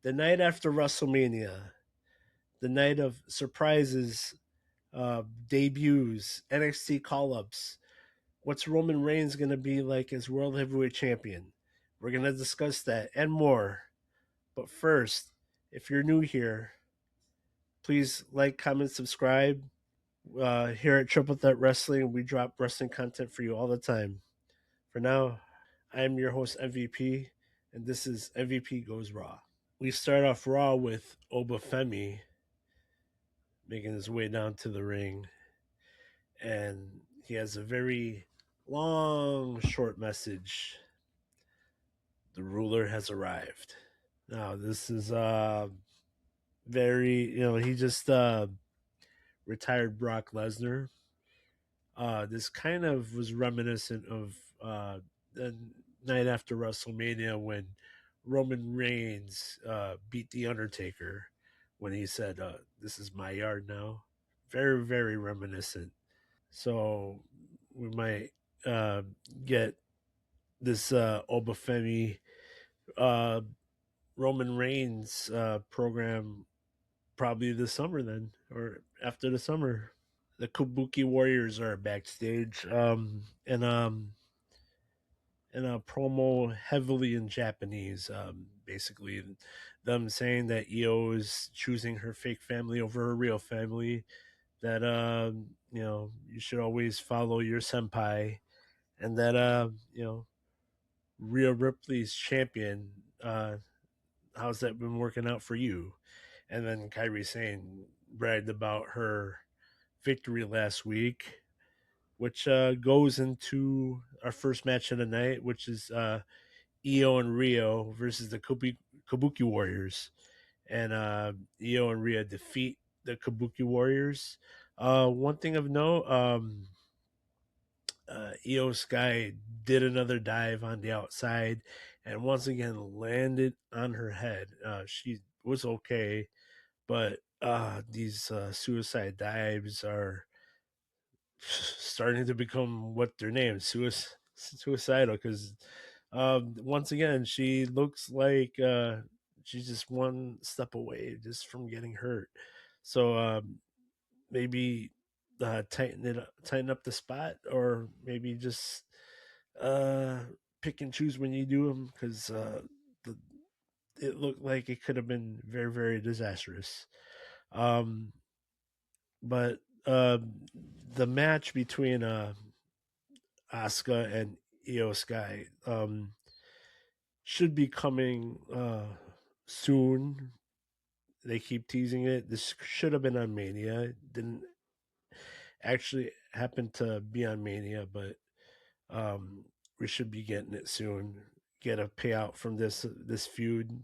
the night after WrestleMania, the night of surprises, debuts, NXT call ups. What's Roman Reigns going to be like as World Heavyweight Champion? We're going to discuss that and more. But first, if you're new here, please like, comment, subscribe. Here at Triple Threat Wrestling, we drop wrestling content for you all the time. For now, I'm your host, MVP, and this is MVP Goes Raw. We start off Raw with Obafemi making his way down to the ring, and he has a very long, short message. The ruler has arrived. Now, this is very, he just retired Brock Lesnar. This kind of was reminiscent of the night after WrestleMania when Roman Reigns beat The Undertaker when he said, "This is my yard now." Very, very reminiscent. So we might uh, get this Obafemi uh, Roman Reigns program probably this summer then, or after the summer. The Kabuki Warriors are backstage, and a promo heavily in Japanese. Basically, them saying that Io is choosing her fake family over her real family. That you should always follow your senpai, and that Rhea Ripley's champion. How's that been working out for you? And then Kyrie Sane bragged about her victory last week, which goes into our first match of the night, which is Io and Rio versus the Kabuki Warriors. And Io and Rio defeat the Kabuki Warriors. One thing of note, Io Sky did another dive on the outside and once again landed on her head. She was okay, but these suicide dives are starting to become what they're named, suicidal, because once again she looks like she's just one step away just from getting hurt. So maybe tighten up the spot, or maybe just uh, pick and choose when you do them, because the, it looked like it could have been very, very disastrous. Um, but the match between Asuka and Io Sky should be coming soon. They keep teasing it. This should have been on Mania. It didn't actually happen to be on Mania, but we should be getting it soon. Get a payout from this feud,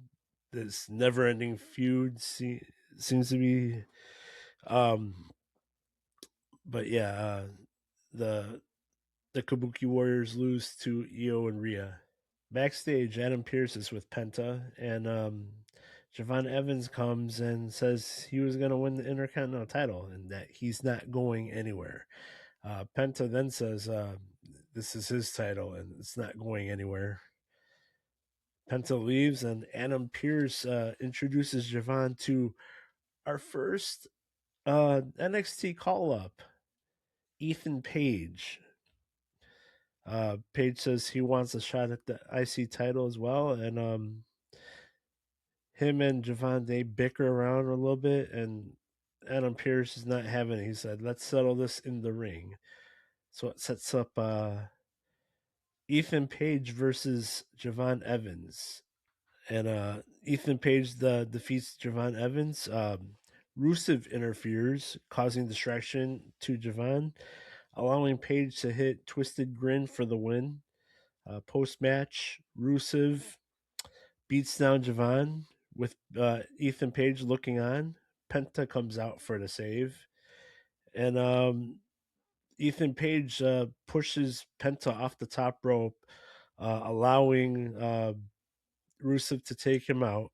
this never-ending feud seems to be. Um, but yeah, the the Kabuki Warriors lose to Io and Rhea. Backstage, Adam Pearce is with Penta, and Javon Evans comes and says he was going to win the Intercontinental title and that he's not going anywhere. Penta then says this is his title and it's not going anywhere. Penta leaves, and Adam Pearce introduces Javon to our first NXT call up, Ethan Page. Page says he wants a shot at the IC title as well, and him and Javon, they bicker around a little bit, and Adam Pearce is not having it. He said, "Let's settle this in the ring." So it sets up Ethan Page versus Javon Evans, and Ethan Page defeats Javon Evans. Rusev interferes, causing distraction to Javon, allowing Page to hit Twisted Grin for the win. Post match, Rusev beats down Javon with Ethan Page looking on. Penta comes out for the save, and Ethan Page pushes Penta off the top rope, allowing Rusev to take him out.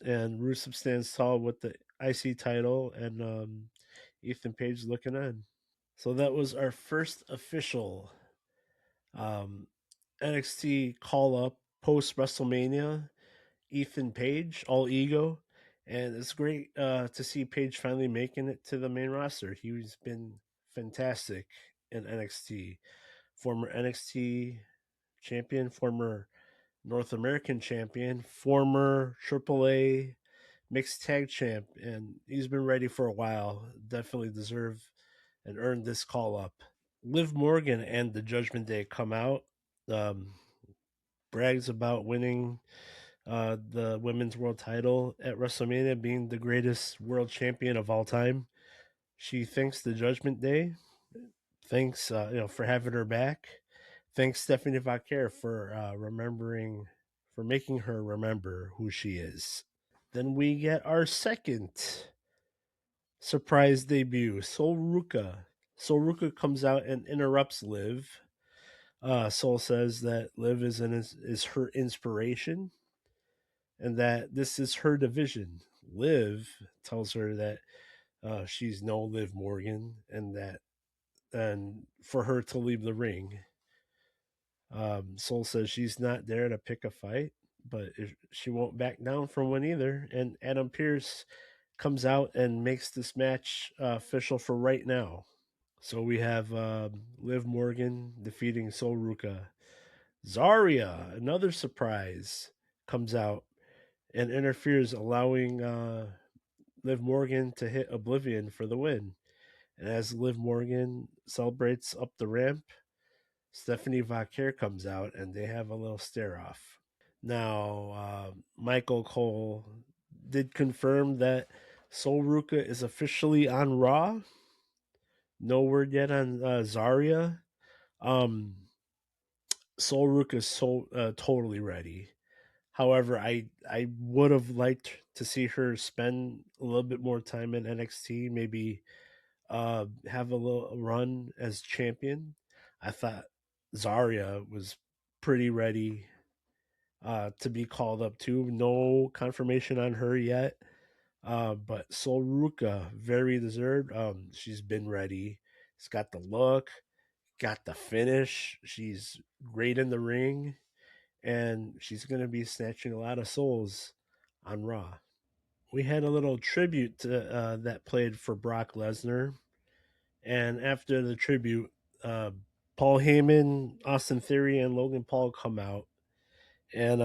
And Rusev stands tall with the IC title, and Ethan Page looking on. So that was our first official um, NXT call up post WrestleMania. Ethan Page, all ego. And it's great to see Page finally making it to the main roster. He's been fantastic in NXT. Former NXT champion, former North American champion, former AAA mixed tag champ, and he's been ready for a while. Definitely deserve and earned this call up. Liv Morgan and the Judgment Day come out, um, brags about winning the women's world title at WrestleMania, being the greatest world champion of all time. She thanks the Judgment Day, thanks for having her back, thanks Stephanie Vaquer for for making her remember who she is. Then we get our second surprise debut, Sol Ruka. Sol Ruka comes out and interrupts Liv. Sol says that Liv is her inspiration and that this is her division. Liv tells her that she's no Liv Morgan and for her to leave the ring. Sol says she's not there to pick a fight, but she won't back down from one either. And Adam Pearce comes out and makes this match official for right now. So we have Liv Morgan defeating Sol Ruka. Zarya, another surprise, comes out and interferes, allowing Liv Morgan to hit Oblivion for the win. And as Liv Morgan celebrates up the ramp, Stephanie Vaquer comes out and they have a little stare off. Now, Michael Cole did confirm that Sol Ruka is officially on Raw. No word yet on Zarya. Um, Sol Ruka is totally ready. However, I would have liked to see her spend a little bit more time in NXT. Maybe have a little run as champion. I thought Zarya was pretty ready to be called up too. No confirmation on her yet. But Sol Ruka, very deserved. She's been ready. She's got the look, got the finish. She's great in the ring, and she's going to be snatching a lot of souls on Raw. We had a little tribute to, that played for Brock Lesnar, and after the tribute, uh, Paul Heyman, Austin Theory, and Logan Paul come out, and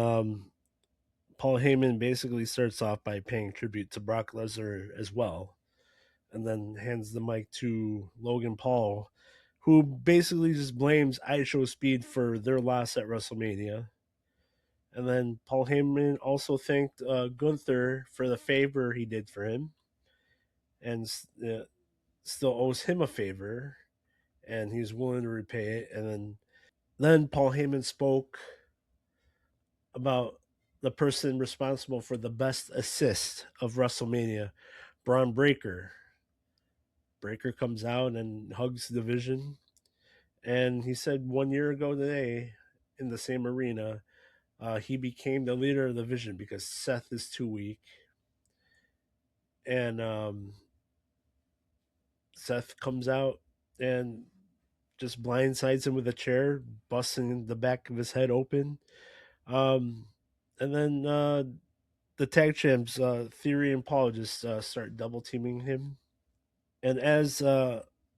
Paul Heyman basically starts off by paying tribute to Brock Lesnar as well, and then hands the mic to Logan Paul, who basically just blames IShowSpeed for their loss at WrestleMania. And then Paul Heyman also thanked Gunther for the favor he did for him, and still owes him a favor, and he's willing to repay it. And then Paul Heyman spoke about the person responsible for the best assist of WrestleMania, Bron Breakker. Breakker comes out and hugs the division, and he said 1 year ago today in the same arena, he became the leader of the division because Seth is too weak, and Seth comes out and just blindsides him with a chair, busting the back of his head open. Um, and then the tag champs, Theory and Paul, just start double teaming him. And as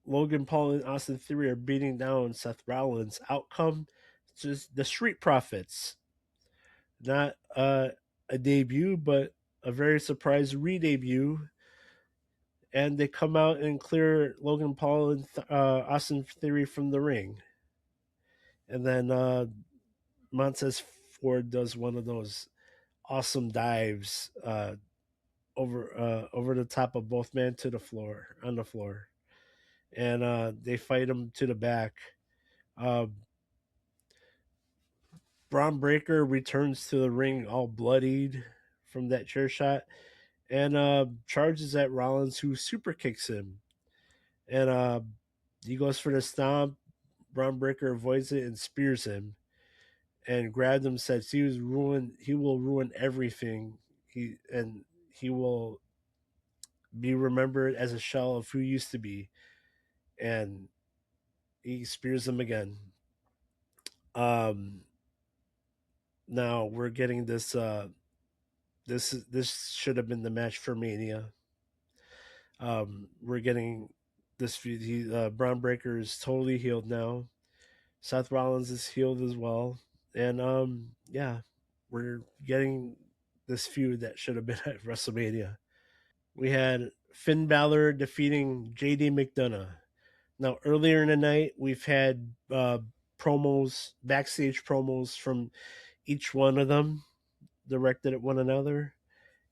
Logan Paul and Austin Theory are beating down Seth Rollins, out come just the Street Profits. Not a debut, but a very surprise re-debut. And they come out and clear Logan Paul and Austin Theory from the ring. And then Montez Ford does one of those awesome dives over the top of both men to the floor on the floor, and they fight him to the back. Uh, Bron Breakker returns to the ring all bloodied from that chair shot, and charges at Rollins, who super kicks him, and he goes for the stomp. Bron Breakker avoids it and spears him, and grabbed him. Says he will ruin everything. He will be remembered as a shell of who he used to be, and he spears him again. Um, Now we're getting this this should have been the match for Mania. We're getting this feud. Bron Breakker is totally healed now. Seth Rollins is healed as well, and yeah, we're getting this feud that should have been at WrestleMania. We had Finn Balor defeating JD McDonough. Now, earlier in the night, we've had promos, backstage promos from each one of them directed at one another.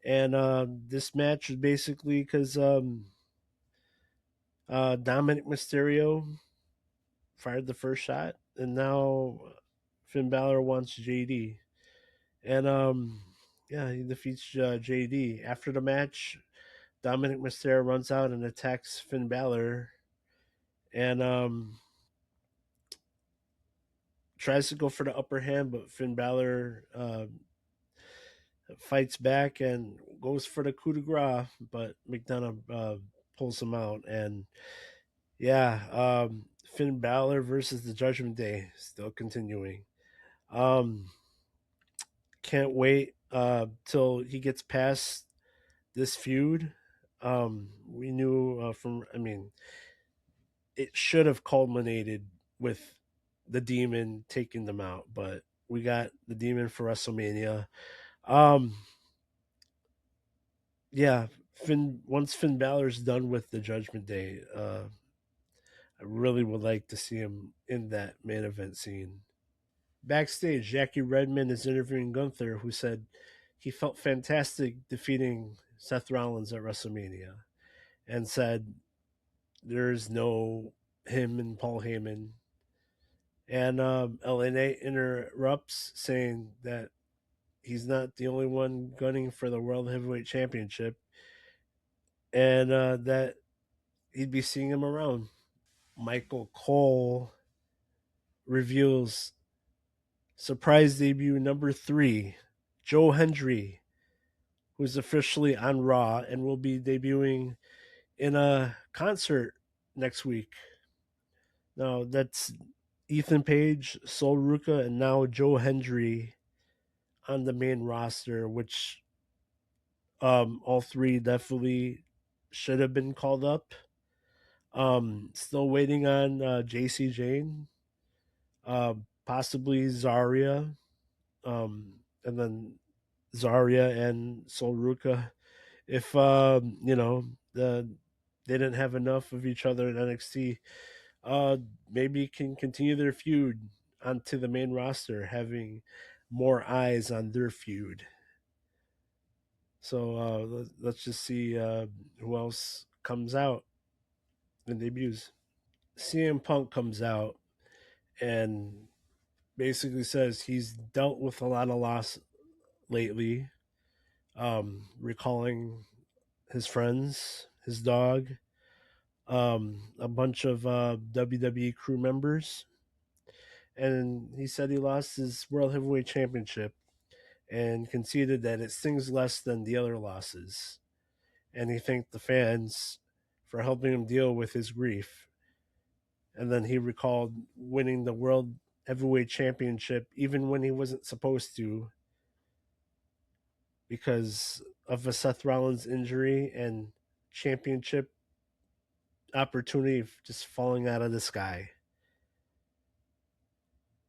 And this match was basically because Dominic Mysterio fired the first shot, and now Finn Balor wants JD. And yeah, he defeats JD. After the match, Dominic Mysterio runs out and attacks Finn Balor, and tries to go for the upper hand, but Finn Balor fights back and goes for the coup de grace, but McDonough pulls him out. And yeah, Finn Balor versus the Judgment Day still continuing. Um, can't wait till he gets past this feud. We knew I mean, it should have culminated with the Demon taking them out, but we got the Demon for WrestleMania. Um, yeah, once Finn Balor's done with the Judgment Day, I really would like to see him in that main event scene. Backstage, Jackie Redmond is interviewing Gunther, who said he felt fantastic defeating Seth Rollins at WrestleMania, and said there's no him and Paul Heyman. And LNA interrupts, saying that he's not the only one gunning for the World Heavyweight Championship, and that he'd be seeing him around. Michael Cole reveals surprise debut number 3, Joe Hendry, who's officially on Raw and will be debuting in a concert next week. Now, that's Ethan Page, Sol Ruka, and now Joe Hendry on the main roster, which all three definitely should have been called up. Still waiting on JC Jane, possibly Zarya, and then Zarya and Sol Ruka. If they didn't have enough of each other in NXT, maybe can continue their feud onto the main roster, having more eyes on their feud. So let's just see who else comes out and debuts. CM Punk comes out and basically says he's dealt with a lot of loss lately, recalling his friends, his dog, a bunch of WWE crew members. And he said he lost his World Heavyweight Championship and conceded that it stings less than the other losses. And he thanked the fans for helping him deal with his grief. And then he recalled winning the World Heavyweight Championship even when he wasn't supposed to because of a Seth Rollins injury and championship opportunity just falling out of the sky.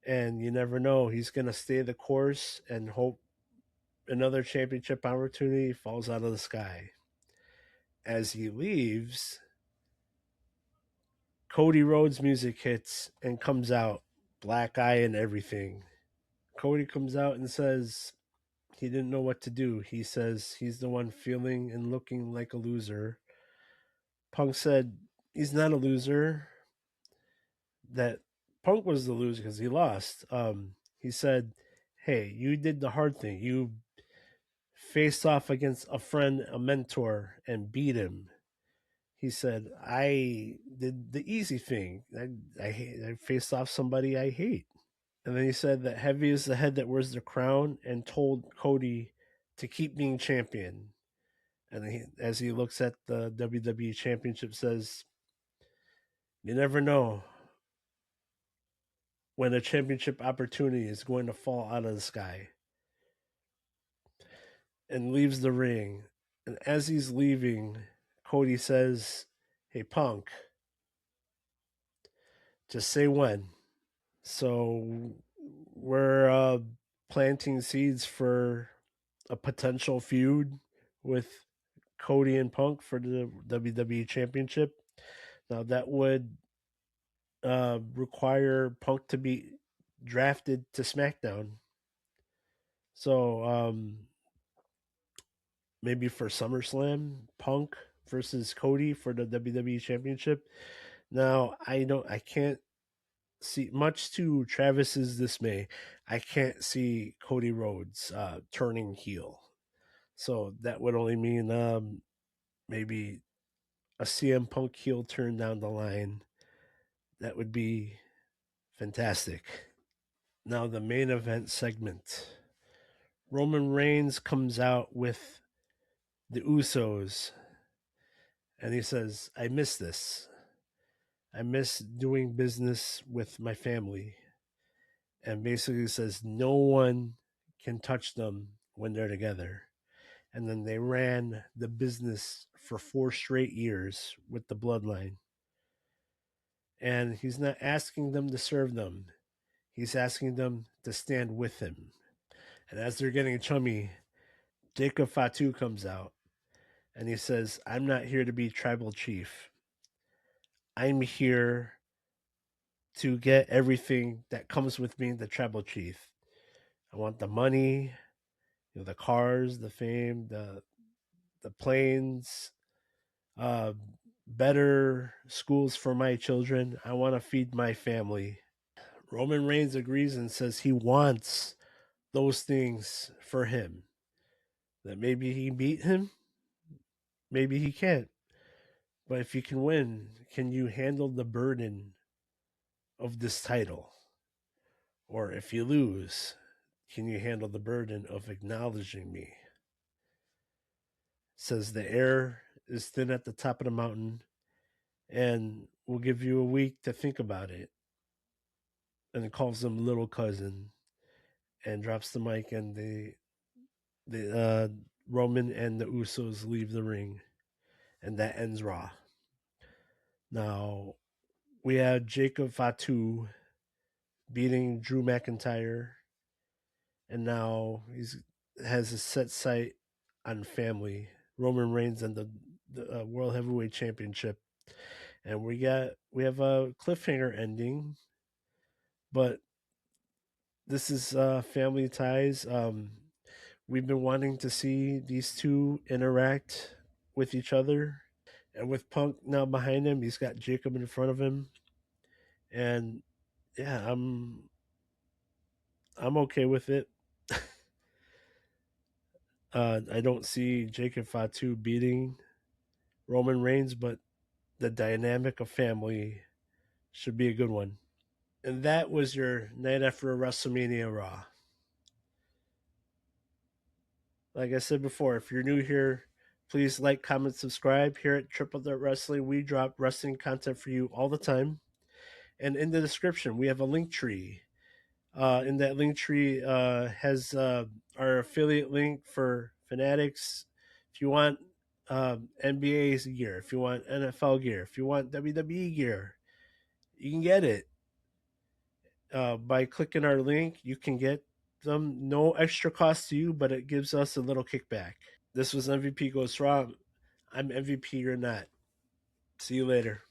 And you never know. He's going to stay the course and hope another championship opportunity falls out of the sky. As he leaves, Cody Rhodes' music hits and comes out, black eye and everything. Cody comes out and says he didn't know what to do. He says he's the one feeling and looking like a loser. Punk said he's not a loser. That Punk was the loser because he lost. He said, "Hey, you did the hard thing. You faced off against a friend, a mentor, and beat him." He said, "I did the easy thing. I faced off somebody I hate." And then he said that heavy is the head that wears the crown, and told Cody to keep being champion. And as he looks at the WWE Championship, says, "You never know when a championship opportunity is going to fall out of the sky." and leaves the ring. And as he's leaving, Cody says, "Hey, Punk, just say when." So we're planting seeds for a potential feud with Cody and Punk for the WWE Championship. Now that would require Punk to be drafted to SmackDown. So maybe for SummerSlam, Punk versus Cody for the WWE Championship. Now I can't see, much to Travis's dismay, I can't see Cody Rhodes turning heel. So that would only mean maybe a CM Punk heel turn down the line. That would be fantastic. Now the main event segment. Roman Reigns comes out with the Usos and he says, "I miss this. I miss doing business with my family." And basically says no one can touch them when they're together. And then they ran the business for 4 straight years with the bloodline. And he's not asking them to serve them. He's asking them to stand with him. And as they're getting chummy, Jacob Fatu comes out and he says, "I'm not here to be tribal chief. I'm here to get everything that comes with being the tribal chief. I want the money, the cars, the fame, the planes, uh, better schools for my children. I want to feed my family." Roman Reigns agrees and says he wants those things for him. That maybe he beat him, maybe he can't. But if you can win, can you handle the burden of this title? Or if you lose, can you handle the burden of acknowledging me? Says the air is thin at the top of the mountain, and we'll give you a week to think about it. And calls him little cousin, and drops the mic, and the Roman and the Usos leave the ring, and that ends Raw. Now we have Jacob Fatu beating Drew McIntyre, and now he's has a set sight on family. Roman Reigns and the World Heavyweight Championship, and we have a cliffhanger ending, but this is family ties. We've been wanting to see these two interact with each other, and with Punk now behind him, he's got Jacob in front of him, and yeah, I'm okay with it. I don't see Jacob Fatu beating Roman Reigns, but the dynamic of family should be a good one. And that was your night after WrestleMania Raw. Like I said before, if you're new here, please like, comment, subscribe. Here at Triple Threat Wrestling, we drop wrestling content for you all the time. And in the description, we have a link tree. In that link tree has our affiliate link for Fanatics. If you want NBA's gear, if you want NFL gear, if you want WWE gear, you can get it by clicking our link. You can get them, no extra cost to you, but it gives us a little kickback. This was MVP Goes Raw. I'm MVP, you're not. See you later.